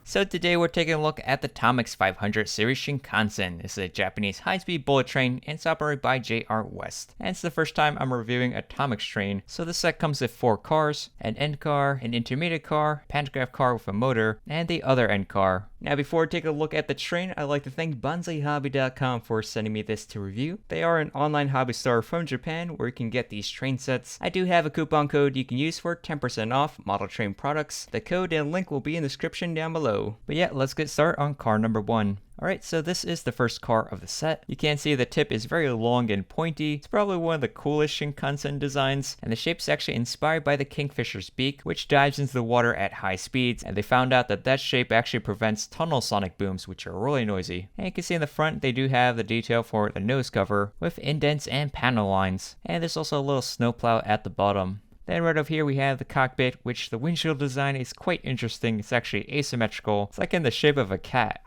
So today we're taking a look at the Tomix 500 series Shinkansen. This is a Japanese high-speed bullet train and it's operated by JR West. And it's the first time I'm reviewing a Tomix train. So this set comes with 4 cars, an end car, an intermediate car, pantograph car with a motor, and the other end car. Now before we take a look at the train, I'd like to thank BonsaiHobby.com for sending me this to review. They are an online hobby store from Japan where you can get these train sets. I do have a coupon code you can use for 10% off model train products. The code and link will be in the description down below. But yeah, let's get started on car number 1. Alright, so this is the first car of the set. You can see the tip is very long and pointy. It's probably one of the coolest Shinkansen designs, and the shape's actually inspired by the Kingfisher's beak, which dives into the water at high speeds, and they found out that that shape actually prevents tunnel sonic booms, which are really noisy. And you can see in the front, they do have the detail for the nose cover, with indents and panel lines, and there's also a little snowplow at the bottom. Then right over here we have the cockpit, which the windshield design is quite interesting. It's actually asymmetrical. It's like in the shape of a cat.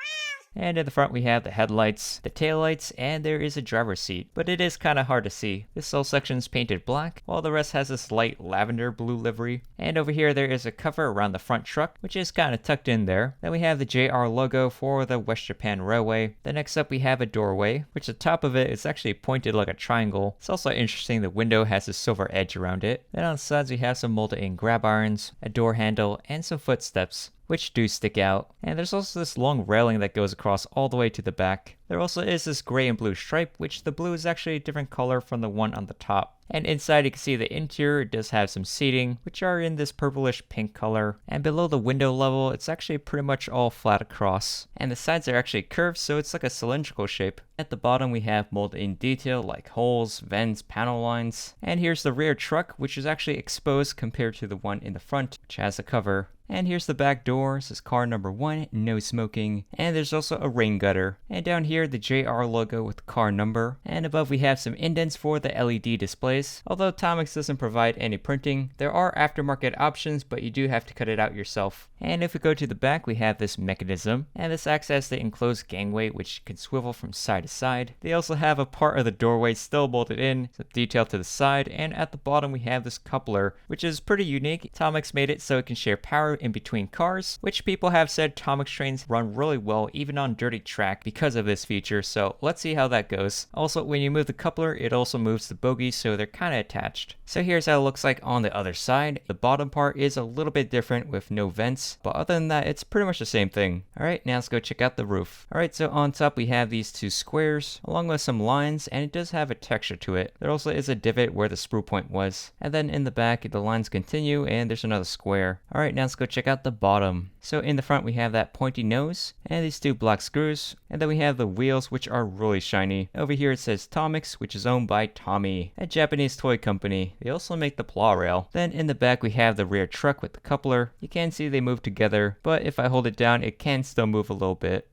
And in the front we have the headlights, the taillights, and there is a driver's seat, but it is kind of hard to see. This whole section is painted black, while the rest has this light lavender blue livery. And over here there is a cover around the front truck, which is kind of tucked in there. Then we have the JR logo for the West Japan Railway. Then next up we have a doorway, which the top of it is actually pointed like a triangle. It's also interesting the window has a silver edge around it. Then on the sides we have some molded in grab irons, a door handle, and some footsteps, which do stick out. And there's also this long railing that goes across all the way to the back. There also is this gray and blue stripe, which the blue is actually a different color from the one on the top. And inside you can see the interior does have some seating, which are in this purplish pink color. And below the window level, it's actually pretty much all flat across. And the sides are actually curved, so it's like a cylindrical shape. At the bottom we have molded in detail like holes, vents, panel lines. And here's the rear truck, which is actually exposed compared to the one in the front, which has a cover. And here's the back door. This is car number 1, no smoking. And there's also a rain gutter. And down here the JR logo with the car number. And above we have some indents for the LED displays. Although Tomix doesn't provide any printing, there are aftermarket options, but you do have to cut it out yourself. And if we go to the back, we have this mechanism. And this acts as the enclosed gangway, which can swivel from side to side. They also have a part of the doorway still bolted in, some detail to the side. And at the bottom we have this coupler, which is pretty unique. Tomix made it so it can share power in between cars, which people have said Tomix trains run really well even on dirty track because of this feature, so let's see how that goes. Also, when you move the coupler, it also moves the bogies, so they're kind of attached. So here's how it looks like on the other side. The bottom part is a little bit different with no vents, but other than that, it's pretty much the same thing. Alright, now let's go check out the roof. Alright, so on top we have these 2 squares, along with some lines, and it does have a texture to it. There also is a divot where the sprue point was. And then in the back, the lines continue, and there's another square. Alright, now let's go check out the bottom. So in the front we have that pointy nose and these 2 black screws, and then we have the wheels, which are really shiny. Over here it says Tomix, which is owned by Tommy, a Japanese toy company. They also make the plow rail. Then in the back we have the rear truck with the coupler. You can see they move together, but if I hold it down it can still move a little bit.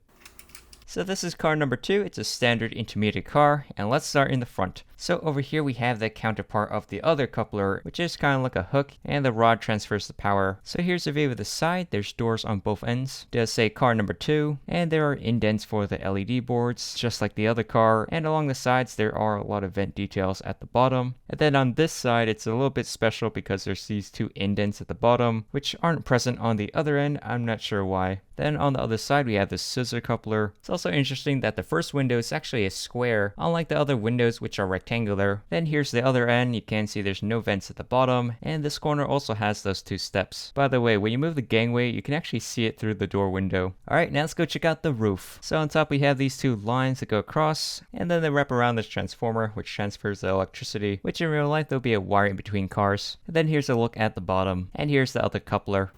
So this is car number 2, it's a standard intermediate car, and let's start in the front. So over here we have the counterpart of the other coupler, which is kind of like a hook, and the rod transfers the power. So here's a view of the side, there's doors on both ends. It does say car number 2, and there are indents for the LED boards, just like the other car, and along the sides there are a lot of vent details at the bottom. And then on this side it's a little bit special because there's these 2 indents at the bottom, which aren't present on the other end, I'm not sure why. Then on the other side we have this scissor coupler. It's also interesting that the first window is actually a square, unlike the other windows which are rectangular. Then here's the other end, you can see there's no vents at the bottom, and this corner also has those 2 steps. By the way, when you move the gangway, you can actually see it through the door window. Alright, now let's go check out the roof. So on top we have these 2 lines that go across, and then they wrap around this transformer, which transfers the electricity, which in real life there'll be a wire in between cars. And then here's a look at the bottom, and here's the other coupler.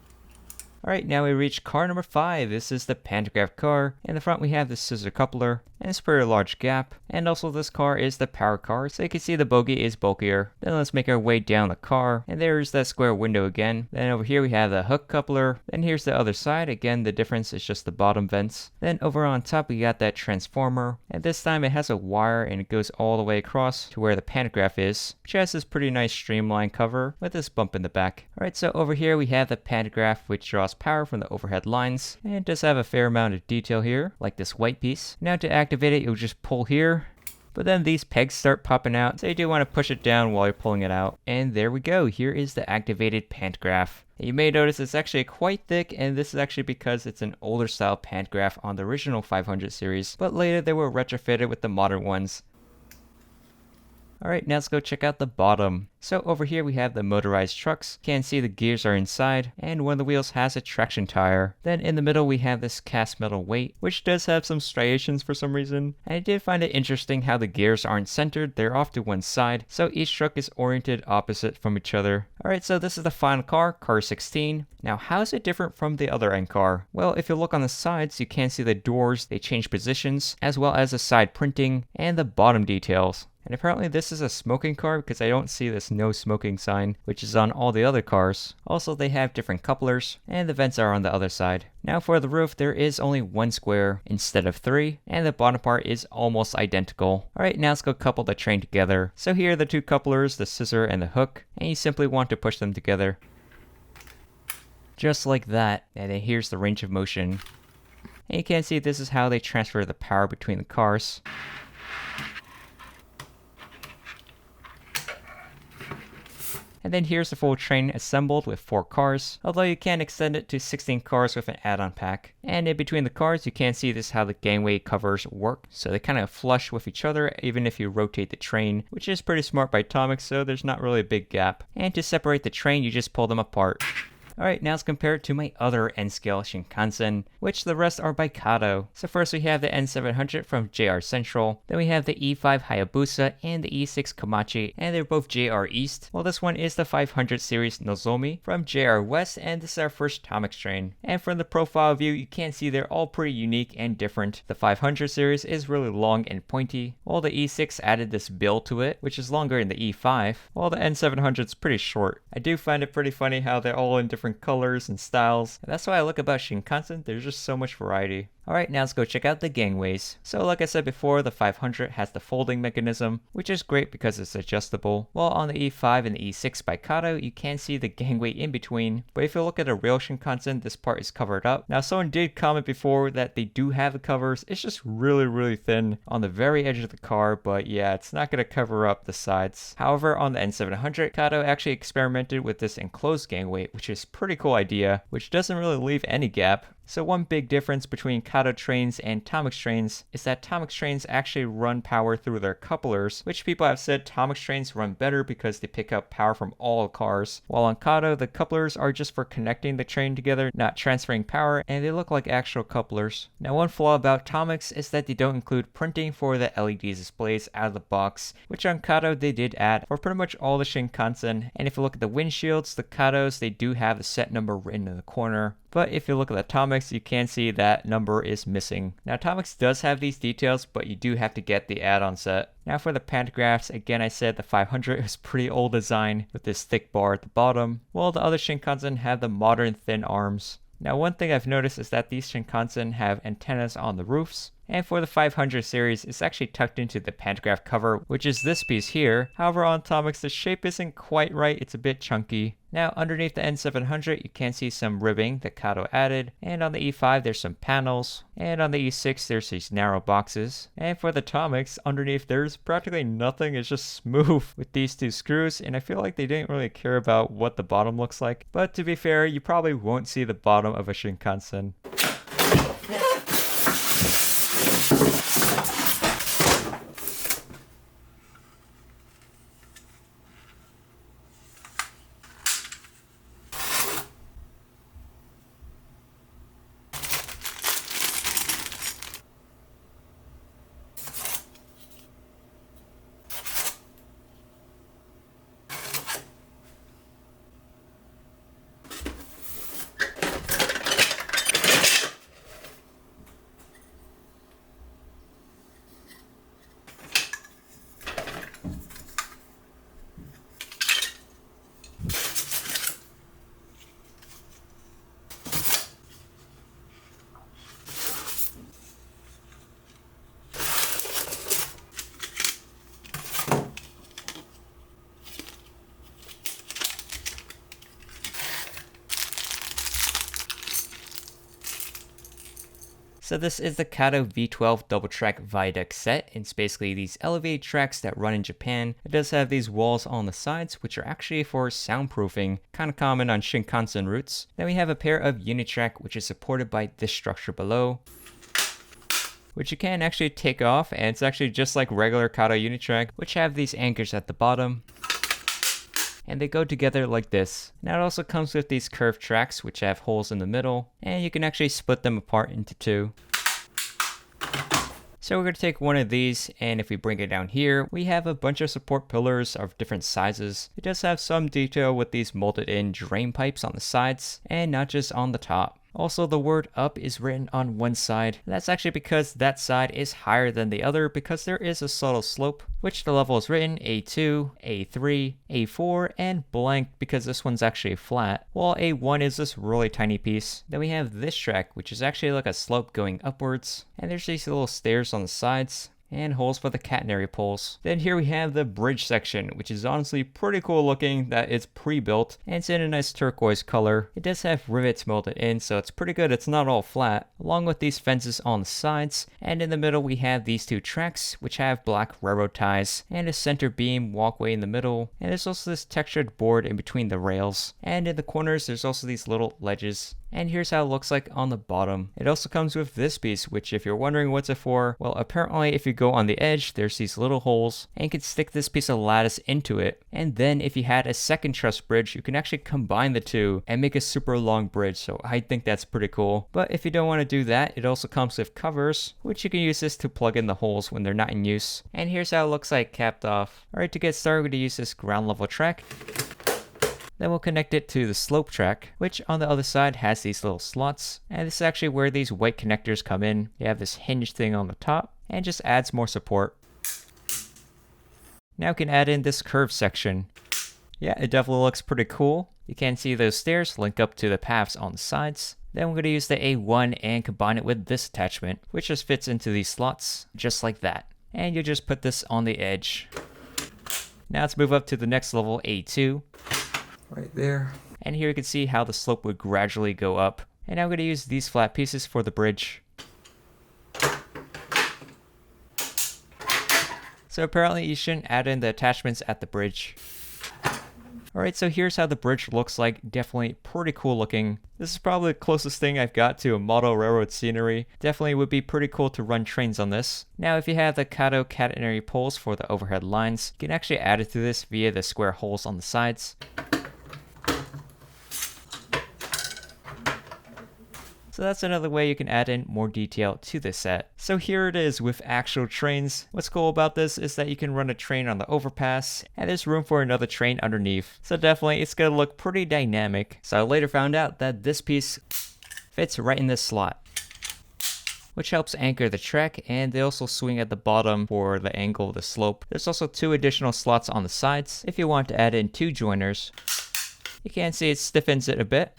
Alright, now we reach car number 5. This is the pantograph car. In the front we have the scissor coupler, and it's a pretty large gap. And also this car is the power car, so you can see the bogie is bulkier. Then let's make our way down the car, and there's that square window again. Then over here we have the hook coupler. Then here's the other side. Again, the difference is just the bottom vents. Then over on top we got that transformer, and this time it has a wire and it goes all the way across to where the pantograph is, which has this pretty nice streamlined cover with this bump in the back. Alright, so over here we have the pantograph, which draws power from the overhead lines, and it does have a fair amount of detail here, like this white piece. Now to activate it, you'll just pull here, but then these pegs start popping out, so you do want to push it down while you're pulling it out. And there we go, here is the activated pantograph. You may notice it's actually quite thick, and this is actually because it's an older style pantograph on the original 500 series, but later they were retrofitted with the modern ones. Alright, now let's go check out the bottom. So over here we have the motorized trucks. You can see the gears are inside, and one of the wheels has a traction tire. Then in the middle we have this cast metal weight, which does have some striations for some reason. And I did find it interesting how the gears aren't centered, they're off to one side, so each truck is oriented opposite from each other. Alright, so this is the final car, car 16. Now how is it different from the other end car? Well, if you look on the sides, you can see the doors, they change positions, as well as the side printing, and the bottom details. And apparently this is a smoking car because I don't see this no smoking sign, which is on all the other cars. Also, they have different couplers, and the vents are on the other side. Now for the roof, there is only one square instead of 3, and the bottom part is almost identical. Alright, now let's go couple the train together. So here are the two couplers, the scissor and the hook, and you simply want to push them together. Just like that, and then here's the range of motion. And you can see this is how they transfer the power between the cars. And then here's the full train assembled with 4 cars, although you can extend it to 16 cars with an add-on pack. And in between the cars, you can see this how the gangway covers work, so they kind of flush with each other even if you rotate the train, which is pretty smart by Tomix, so there's not really a big gap. And to separate the train, you just pull them apart. Alright, now let's compare it to my other N Scale Shinkansen, which the rest are by Kato. So first we have the N700 from JR Central, then we have the E5 Hayabusa and the E6 Komachi, and they're both JR East, while this one is the 500 series Nozomi from JR West, and this is our first Tomix train. And from the profile view, you can see they're all pretty unique and different. The 500 series is really long and pointy, while the E6 added this bill to it, which is longer in the E5, while the N700 is pretty short. I do find it pretty funny how they're all in different colors and styles, and that's what I like about Shinkansen. There's just so much variety. Alright, now let's go check out the gangways. So like I said before, the 500 has the folding mechanism, which is great because it's adjustable, while on the E5 and the E6 by Kato, you can see the gangway in between, but if you look at a real Shinkansen, this part is covered up. Now someone did comment before that they do have the covers, it's just really thin on the very edge of the car, but yeah, it's not going to cover up the sides. However, on the N700, Kato actually experimented with this enclosed gangway, which is a pretty cool idea, which doesn't really leave any gap. So one big difference between Kato trains and Tomix trains is that Tomix trains actually run power through their couplers, which people have said Tomix trains run better because they pick up power from all cars, while on Kato the couplers are just for connecting the train together, not transferring power, and they look like actual couplers. Now one flaw about Tomix is that they don't include printing for the LED displays out of the box, which on Kato they did add for pretty much all the Shinkansen, and if you look at the windshields, the Katos, they do have the set number written in the corner. But if you look at the Tomix, you can see that number is missing. Now Tomix does have these details, but you do have to get the add-on set. Now for the pantographs, again I said the 500 is pretty old design with this thick bar at the bottom, while the other Shinkansen have the modern thin arms. Now one thing I've noticed is that these Shinkansen have antennas on the roofs, and for the 500 series, it's actually tucked into the pantograph cover, which is this piece here. However, on Tomix, the shape isn't quite right, it's a bit chunky. Now, underneath the N700, you can see some ribbing that Kato added, and on the E5, there's some panels, and on the E6, there's these narrow boxes. And for the Tomix, underneath, there's practically nothing, it's just smooth with these 2 screws, and I feel like they didn't really care about what the bottom looks like. But to be fair, you probably won't see the bottom of a Shinkansen. So this is the Kato V12 double track Viaduct set. It's basically these elevated tracks that run in Japan. It does have these walls on the sides, which are actually for soundproofing, kind of common on Shinkansen routes. Then we have a pair of Unitrack, which is supported by this structure below, which you can actually take off, and it's actually just like regular Kato Unitrack, which have these anchors at the bottom, and they go together like this. Now it also comes with these curved tracks, which have holes in the middle, and you can actually split them apart into two. So we're going to take one of these, and if we bring it down here, we have a bunch of support pillars of different sizes. It does have some detail with these molded in drain pipes on the sides, and not just on the top. Also, the word up is written on one side. That's actually because that side is higher than the other because there is a subtle slope, which the level is written A2, A3, A4, and blank because this one's actually flat, while A1 is this really tiny piece. Then we have this track, which is actually like a slope going upwards, and there's these little stairs on the sides, and holes for the catenary poles. Then here we have the bridge section, which is honestly pretty cool looking that it's pre-built, and it's in a nice turquoise color. It does have rivets molded in, so it's pretty good, it's not all flat, along with these fences on the sides, and in the middle we have these two tracks, which have black railroad ties, and a center beam walkway in the middle, and there's also this textured board in between the rails, and in the corners there's also these little ledges. And here's how it looks like on the bottom. It also comes with this piece, which if you're wondering what's it for, well, apparently if you go on the edge, there's these little holes, and you can stick this piece of lattice into it. And then if you had a second truss bridge, you can actually combine the two and make a super long bridge, so I think that's pretty cool. But if you don't want to do that, it also comes with covers, which you can use this to plug in the holes when they're not in use. And here's how it looks like capped off. Alright, to get started, we're going to use this ground level track. Then we'll connect it to the slope track, which on the other side has these little slots, and this is actually where these white connectors come in. You have this hinge thing on the top, and just adds more support. Now we can add in this curved section. Yeah, it definitely looks pretty cool. You can see those stairs link up to the paths on the sides. Then we're going to use the A1 and combine it with this attachment, which just fits into these slots, just like that. And you just put this on the edge. Now let's move up to the next level, A2. Right there. And here you can see how the slope would gradually go up. And now I'm going to use these flat pieces for the bridge. So apparently you shouldn't add in the attachments at the bridge. Alright, so here's how the bridge looks like. Definitely pretty cool looking. This is probably the closest thing I've got to a model railroad scenery. Definitely would be pretty cool to run trains on this. Now if you have the Kato catenary poles for the overhead lines, you can actually add it to this via the square holes on the sides. So that's another way you can add in more detail to this set. So here it is with actual trains. What's cool about this is that you can run a train on the overpass, and there's room for another train underneath. So definitely it's going to look pretty dynamic. So I later found out that this piece fits right in this slot, which helps anchor the track, and they also swing at the bottom for the angle of the slope. There's also two additional slots on the sides if you want to add in two joiners. You can see it stiffens it a bit,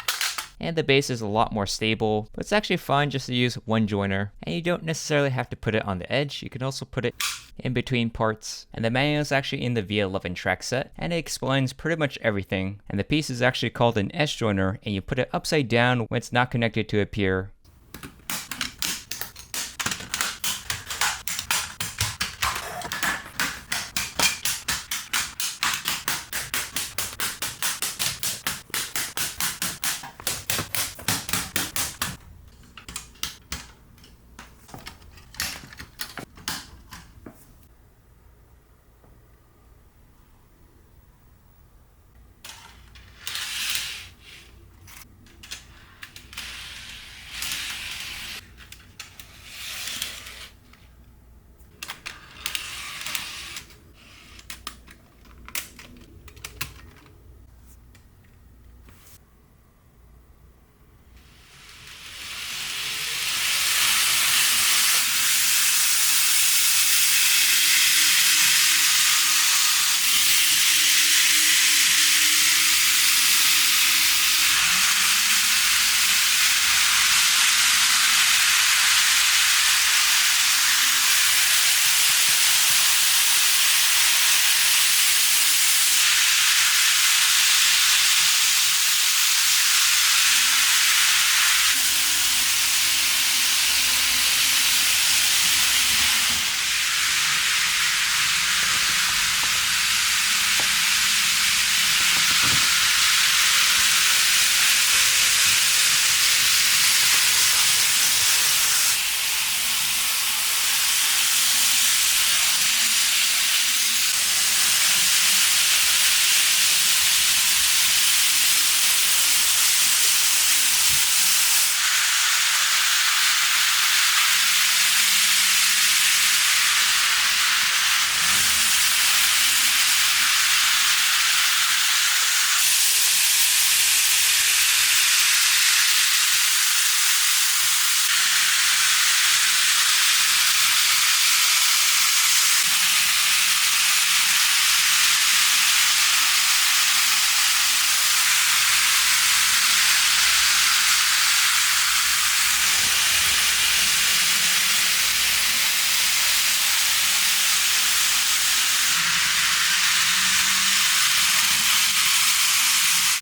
and the base is a lot more stable, but it's actually fine just to use one joiner, and you don't necessarily have to put it on the edge. You can also put it in between parts. And the manual is actually in the V11 track set, and it explains pretty much everything. And the piece is actually called an S joiner, and you put it upside down when it's not connected to a pier.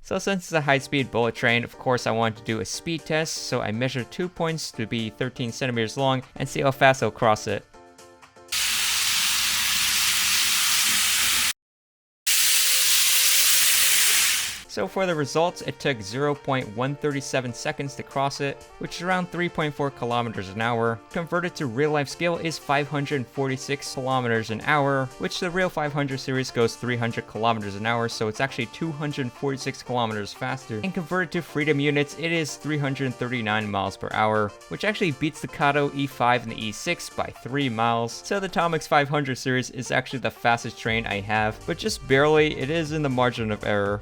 So since it's a high-speed bullet train, of course I wanted to do a speed test, so I measured 2 points to be 13 centimeters long and see how fast I'll cross it. So for the results, it took 0.137 seconds to cross it, which is around 3.4 kilometers an hour. Converted to real-life scale is 546 kilometers an hour, which the real 500 series goes 300 kilometers an hour, so it's actually 246 kilometers faster. And converted to freedom units, it is 339 miles per hour, which actually beats the Kato E5 and the E6 by 3 miles. So the Tomix 500 series is actually the fastest train I have, but just barely. It is in the margin of error.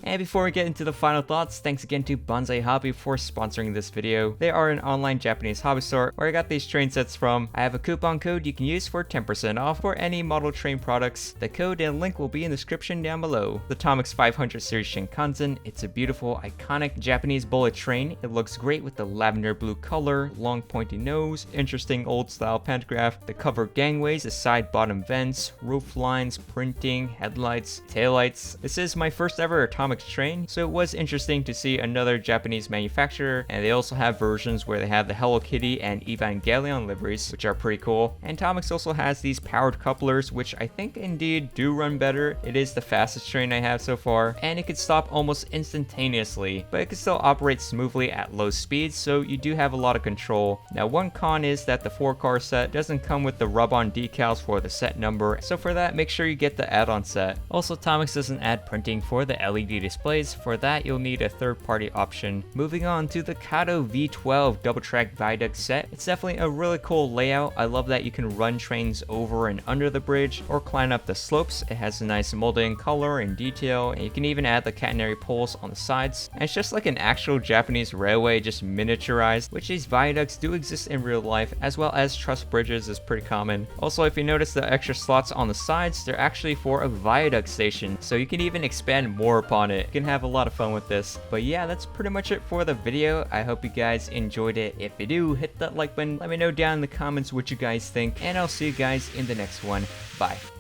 And before we get into the final thoughts, thanks again to Bonsai Hobby for sponsoring this video. They are an online Japanese hobby store where I got these train sets from. I have a coupon code you can use for 10% off for any model train products. The code and link will be in the description down below. The Tomix 500 series Shinkansen, it's a beautiful, iconic Japanese bullet train. It looks great with the lavender blue color, long pointy nose, interesting old style pantograph, the covered gangways, the side bottom vents, roof lines, printing, headlights, taillights. This is my first ever Tomix train, so it was interesting to see another Japanese manufacturer, and they also have versions where they have the Hello Kitty and Evangelion liveries, which are pretty cool. And Tomix also has these powered couplers, which I think indeed do run better. It is the fastest train I have so far, and it could stop almost instantaneously, but it can still operate smoothly at low speeds, so you do have a lot of control. Now one con is that the 4-car set doesn't come with the rub-on decals for the set number, so for that make sure you get the add-on set. Also, Tomix doesn't add printing for the LED displays. For that, you'll need a third-party option. Moving on to the Kato V12 double track Viaduct set. It's definitely a really cool layout. I love that you can run trains over and under the bridge or climb up the slopes. It has a nice molding color and detail, and you can even add the catenary poles on the sides. And it's just like an actual Japanese railway, just miniaturized, which these viaducts do exist in real life, as well as truss bridges is pretty common. Also, if you notice the extra slots on the sides, they're actually for a viaduct station, so you can even expand more upon it. You can have a lot of fun with this. But yeah, that's pretty much it for the video. I hope you guys enjoyed it. If you do, hit that like button. Let me know down in the comments what you guys think, and I'll see you guys in the next one. Bye.